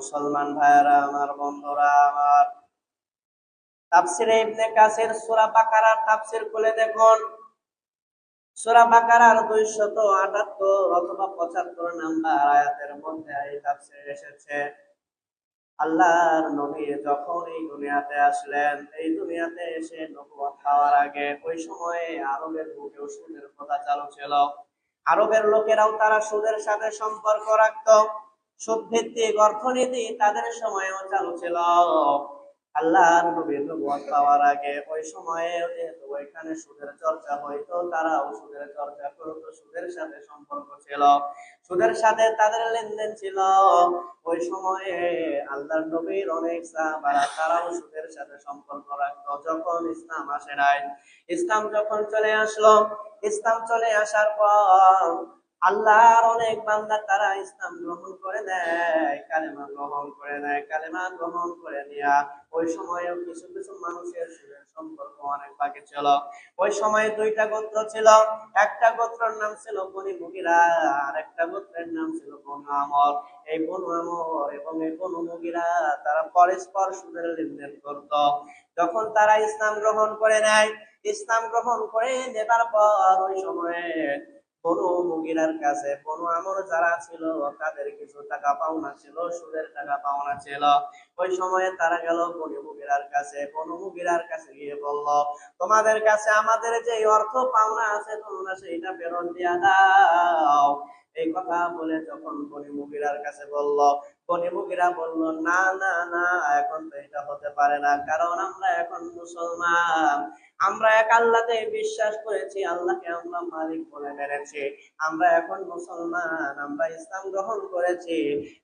মুসলমান ভাইরা আমার, বন্ধুরা আমার, তাফসিরে ইবনে কাসির সূরা বাকারার তাফসির খুলে দেখুন। সূরা বাকারার 278 অথবা 75 নাম্বার আয়াতের মধ্যে এই তাফসির এসেছে, আল্লাহর নবী যখন এই দুনিয়াতে আসলেন, এই দুনিয়াতে এসে নবুয়ত পাওয়ার আগে ওই সময়ে আরবের বুকেও সুদের প্রথা চালু ছিল। আরবের লোকেরাও তারা সুদের সাথে সম্পর্ক রাখত। সুদ ভিত্তিক অর্থনীতি তাদের সময়েও চালু ছিল। আল্লাহর নবী নবুয়ত পাওয়ার আগে ওই সময়ে যেহেতু ওইখানে সুদের চর্চা হইতো, তারাও সুদের চর্চা করতো, সুদের সাথে সম্পর্ক ছিল, সুদের সাথে তাদের লেনদেন ছিল। ওই সময়ে আল্লাহর নবীর অনেক সাহাবারা তারাও সুদের সাথে সম্পর্ক রাখতো। যখন ইসলাম আসে নাই, ইসলাম যখন চলে আসলো, ইসলাম চলে আসার পর আল্লাহর অনেক বান্দা তারা ইসলাম গ্রহণ করে নেয়, কালেমা গ্রহণ করে নেয়। কালেমা গ্রহণ করে নেয়া ওই সময়েও কিছু কিছু মানুষের সুদের সম্পর্ক অনেক বাকি ছিল। ওই সময়ে দুইটা গোত্র ছিল, একটা গোত্রের নাম ছিল বনি মুগিরা, আর একটা গোত্রের নাম ছিল বনু আমর। এই বনু আমর এবং এই বনু মুগিরা তারা পরস্পর সুদের লেনদেন করত। যখন তারা ইসলাম গ্রহণ করে নেয়, ইসলাম গ্রহণ করে নেবার পর ওই সময়ে বনু মুগিরার কাছে বনু আমর যারা ছিল তাদের কিছু টাকা পাওনা ছিল, সুদের টাকা পাওনা ছিল। ওই সময়ে তারা গেল বনু মুগিরার কাছে, বনু মুগিরার কাছে গিয়ে বলল, তোমাদের কাছে আমাদের যে অর্থ পাওনা আছে তোমরা সেইটা ফেরত দিয়া দাও। এই কথা বলে যখন বনি মুগিরার কাছে বলল, বনি মুগিরা বলল, না না না, এখন তো এটা হতে পারে না, কারণ আমরা এখন মুসলমান, আমরা এক আল্লাহতে বিশ্বাস করেছি, আল্লাহকে আমরা মালিক বলে মেনেছি, আমরা এখন মুসলমান, আমরা ইসলাম গ্রহণ করেছি,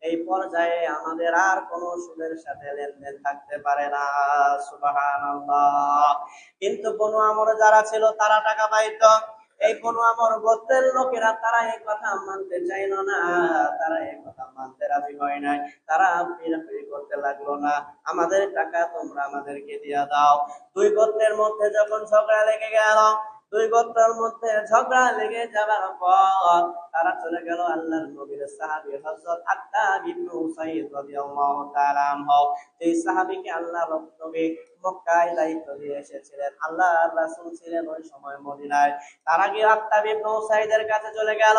এই পর্যায়ে আমাদের আর কোন সুদের সাথে লেনদেন থাকতে পারে না। সুবহানাল্লাহ। কিন্তু বনু আমর যারা ছিল তারা টাকা পাইত। এই বনু আমর গোত্রের লোকেরা তারা এই কথা মানতে চাইল না, তারা এই কথা মানতে রাজি হয় নাই। তারা পিড়াপিড়ি করতে লাগলো, না আমাদের টাকা তোমরা আমাদেরকে দিয়া দাও। দুই গোত্রের মধ্যে যখন ঝগড়া লেগে গেল, দুই গোত্রের মধ্যে ঝগড়া লেগে যাবার পর তারা চলে গেল আল্লাহর নবীর সাহাবী হযরত আত্তাব ইবনে উসাইদ রাদিয়াল্লাহু তাআলা আনহু। এই সাহাবীকে আল্লাহর নবী মক্কায় দায়িত্ব দিয়ে এসেছিলেন, আল্লাহর রাসূল ছিলেন ওই সময় মদিনায়। তারা গিয়ে আত্তাব ইবনে উসাইদের কাছে চলে গেল।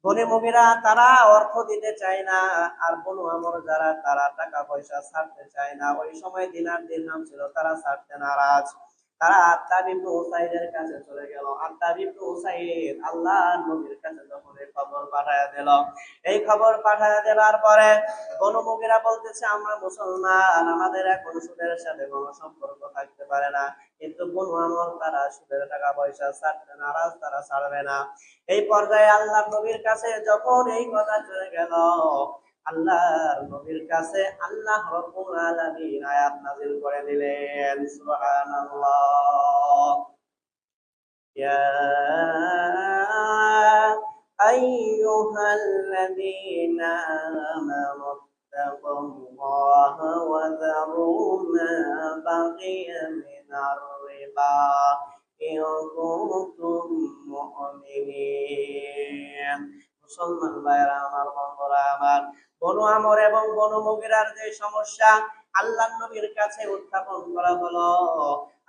বনি মুগিরা তারা অর্থ দিতে চায় না, আর বনু আমর যারা তারা টাকা পয়সা ছাড়তে চায় না। ওই সময় দিনার দিরহাম ছিল, তারা ছাড়তে নারাজ। তারা আত্তাব ইবনে উসাইদের কাছে চলে গেল। আত্তাব ইবনে উসাইদ আল্লাহর নবীর কাছে যখন এই খবর পাঠায়া দিল, এই খবর পাঠায়া দেবার পরে বনু মুগিরা বলতেছে, আমরা মুসলমান, আমাদের এখন সুদের সাথে কোনো সম্পর্ক থাকতে পারে না। কিন্তু বনু আমর তারা সুদের টাকা পয়সা ছাড়তে নারাজ, তারা ছাড়বে না। এই পর্যায়ে আল্লাহর নবীর কাছে যখন এই কথা চলে গেল, আল্লাহর নবীর কাছে আল্লাহ রাব্বুল আলামিন আয়াত নাযিল করে দিলেন। সুবহানাল্লাহ। ইয়া আইয়ুহাল্লাযীনা আমানু তাকুল্লাহা ওয়া যারু মা বাকিয়া মিনার রিবা ইন কুনতুম মুমিনিন। মুসলমান ভাইরা আমার, বন্ধুরা আমার, বনু আমর এবং বনু মুগিরার যে সমস্যা আল্লাহর নবীর কাছে উত্থাপন করা হলো,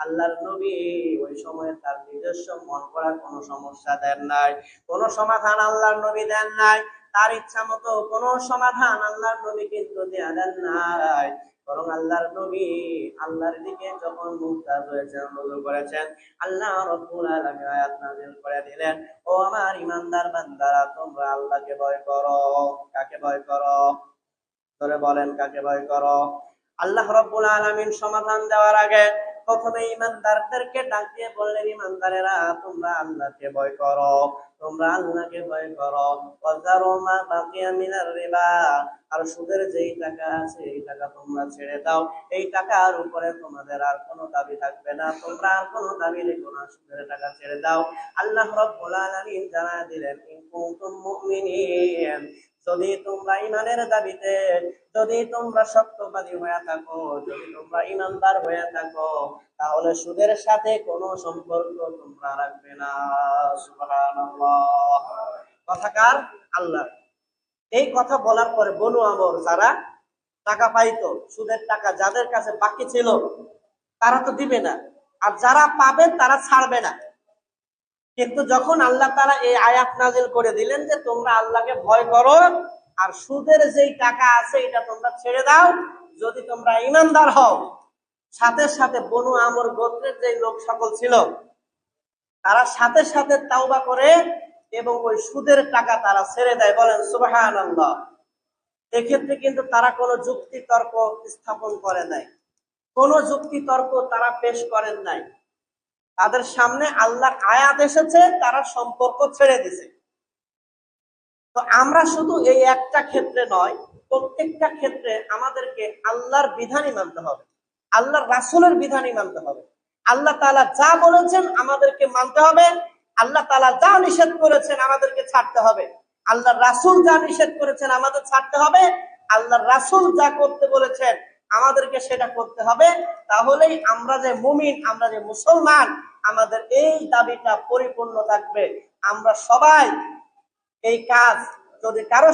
আল্লাহর নবী ওই সময় তার নিজস্ব মন করা কোনো সমস্যা দেন নাই, কোনো সমাধান আল্লাহর নবী দেন নাই। তার ইচ্ছা মতো কোনো সমাধান আল্লাহর নবী কিন্তু দেন নাই, বরং আল্লাহর নবী আল্লাহর দিকে যখন মুক্তাজ হয়েছেন, রুজু করেছেন, আল্লাহ রাব্বুল আলামিন আয়াত নাযিল করে দিলেন, ও আমার ঈমানদার বান্দারা, তোমরা আল্লাহকে ভয় করো। কাকে ভয় করো? ধরে বলেন, কাকে ভয় করো? আল্লাহ রাব্বুল আলামিন সমাধান দেওয়ার আগে প্রথমে ঈমানদারদেরকে ডাক দিয়ে বললেন, ঈমানদারেরা, তোমরা আল্লাহকে ভয় করো, তোমরা আল্লাহকে ভয় করো। ওয়াজারু মা বাকিয়া মিনার রিবা, আর সুদের যেই টাকা আছে এই টাকা তোমরা ছেড়ে দাও। এই টাকার উপরে তোমাদের আর কোনো দাবি থাকবে না, তোমরা আর কোনো দাবি রেখো না, সুদের টাকা ছেড়ে দাও। আল্লাহ রাব্বুল আলামিন জানায় দিলেন, ইন কুনতুম মুমিনিন, যদি তোমরা ঈমানের দাবিতে, যদি তোমরা সত্যবাদী হয়ে থাকো, যদি তোমরা ঈমানদার হয়ে থাকো, তাহলে সুদের সাথে কোনো সম্পর্ক তোমরা রাখবে না। সুবহানাল্লাহ। কথাকার আল্লাহ। এই কথা বলার পরে বনু আমর যারা টাকা পাইতো, সুদের টাকা যাদের কাছে বাকি ছিল তারা তো দিবে না, আর যারা পাবে তারা ছাড়বে না। কিন্তু যখন আল্লাহ তাআলা এই আয়াত নাযিল করে দিলেন যে তোমরা আল্লাহকে ভয় করো আর সুদের যেই টাকা আছে এটা তোমরা ছেড়ে দাও যদি তোমরা ঈমানদার হও, সাথে সাথে বনু আমর গোত্রের যে লোক সকল ছিল তারা সাথে সাথে তাওবা করে এবং ওই সুদের টাকা তারা ছেড়ে দেয়। বলেন সুবহানাল্লাহ। এক্ষেত্রে কিন্তু তারা কোনো যুক্তি তর্ক স্থাপন করে নাই, কোনো যুক্তি তর্ক তারা পেশ করেন নাই। তাদের সামনে আল্লাহর আয়াত এসেছে, তারা সম্পর্ক ছেড়ে দিছে। তো আমরা শুধু এই একটা ক্ষেত্রে নয়, প্রত্যেকটা ক্ষেত্রে আমাদেরকে আল্লাহর বিধানই মানতে হবে, আল্লাহর রাসূলের বিধানই মানতে হবে। আল্লাহ তাআলা যা বলেছেন আমাদেরকে মানতে হবে, আল্লাহ তাআলা যা নিষেধ করেছেন আমাদেরকে ছাড়তে হবে। আল্লাহর রাসূল যা নিষেধ করেছেন আমাদের ছাড়তে হবে, আল্লাহর রাসূল যা করতে বলেছেন আমাদেরকে সেটা করতে হবে। তাহলেই আমরা যে মুমিন, আমরা যে মুসলমান, আমাদের এই দাবিটা পরিপূর্ণ থাকবে। আমরা সবাই এই কাজ যদি কারো